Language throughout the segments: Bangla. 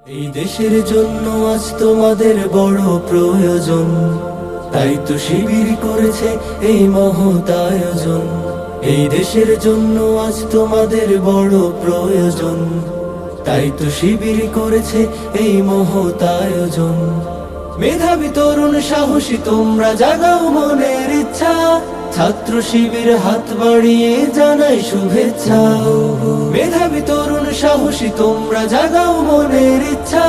এই দেশের জন্য আজ তোমাদের বড় প্রয়োজন, তাই তো শিবির করেছে এই মহৎ আয়োজন। এই দেশের জন্য আজ তোমাদের বড় প্রয়োজন, তাই তো শিবির করেছে এই মহৎ আয়োজন। মেধাবী তরুণ সাহসী তোমরা জাগাও মনের ইচ্ছা, ছাত্র শিবির হাত বাড়িয়ে জানাই শুভেচ্ছা। মেধাবী তরুণ সাহসী তোমরা জাগাও মনের ইচ্ছা,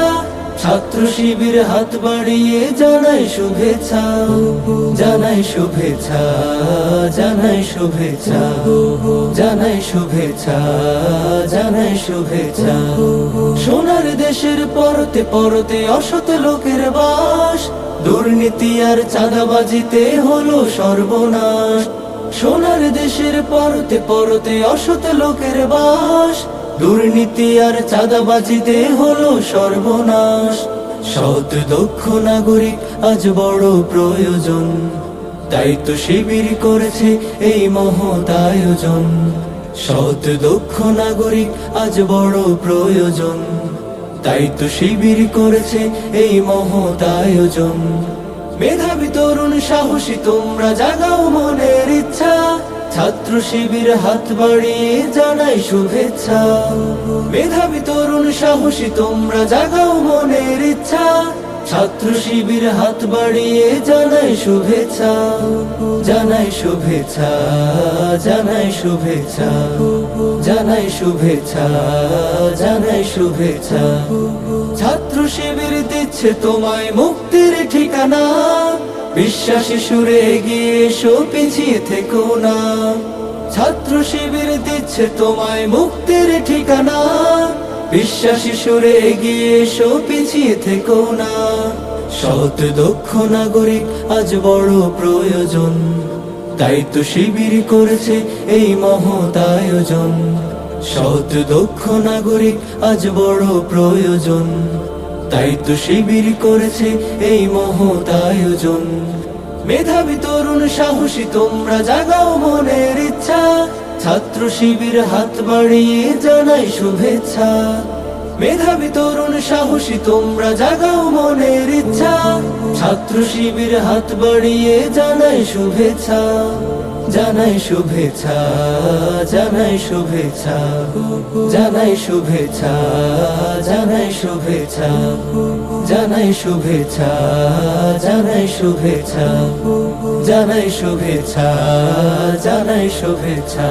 ছাত্র শিবির হাত বাড়িয়ে জানাই শুভেচ্ছা। জানাই শুভেচ্ছা, জানাই শুভেচ্ছা, জানাই শুভেচ্ছা, জানাই শুভেচ্ছা। সোনার দেশের পরতে পরতে অসৎ লোকের বাস, দুর্নীতি আর চাঁদাবাজিতে হলো সর্বনাশ। সোনার দেশের পরতে পরতে অসৎ লোকের বাস, দুর্নীতি আর চাঁদাবাজিতে হলো সর্বনাশ। সৎ দক্ষ নাগরিক আজ বড় প্রয়োজন, তাই তো শিবির করেছে এই মহৎ আয়োজন। সৎ দক্ষ নাগরিক আজ বড় প্রয়োজন, তাই তো শিবির করেছে এই মহৎ আয়োজন। মেধাবী তরুণ সাহসী তোমরা জাগাও মনের ইচ্ছা, ছাত্র শিবির হাত বাড়িয়ে জানাই শুভেচ্ছা। মেধাবী তরুণ সাহসী তোমরা জাগাও মনের ইচ্ছা, ছাত্র শিবির হাত বাড়িয়ে জানাই শুভেচ্ছা। জানাই শুভেচ্ছা, জানাই শুভেচ্ছা, জানাই শুভেচ্ছা, জানাই শুভেচ্ছা। ছাত্র শিবির দিচ্ছে তোমায় মুক্তির ঠিকানা, বিশ্বাসী সুরে এগিয়ে এসো পিছিয়ে থেকো না। ছাত্র শিবির দিচ্ছে তোমায় মুক্তির ঠিকানা, বিশ্বাসী সুরে এগিয়ে এসো পিছিয়ে থেকো না। সৎ দক্ষ নাগরিক আজ বড় প্রয়োজন, তাই তো শিবির করেছে এই মহৎ আয়োজন। সৎ দক্ষ নাগরিক আজ বড় প্রয়োজন, তাই তো শিবির করেছে এই মহৎ আয়োজন। মেধাবী তরুণ সাহসী তোমরা জাগাও মনের ইচ্ছা, ছাত্র শিবির হাত বাড়িয়ে জানাই শুভেচ্ছা। মেধাবী তরুণ সাহসী তোমরা জাগাও মনের ইচ্ছা, ছাত্র শিবির হাত বাড়িয়ে জানাই শুভেচ্ছা। জানাই শুভেচ্ছা, জানাই শুভেচ্ছা, জানাই শুভেচ্ছা, জানাই শুভেচ্ছা, জানাই শুভেচ্ছা, জানাই শুভেচ্ছা, জানাই শুভেচ্ছা, জানাই শুভেচ্ছা।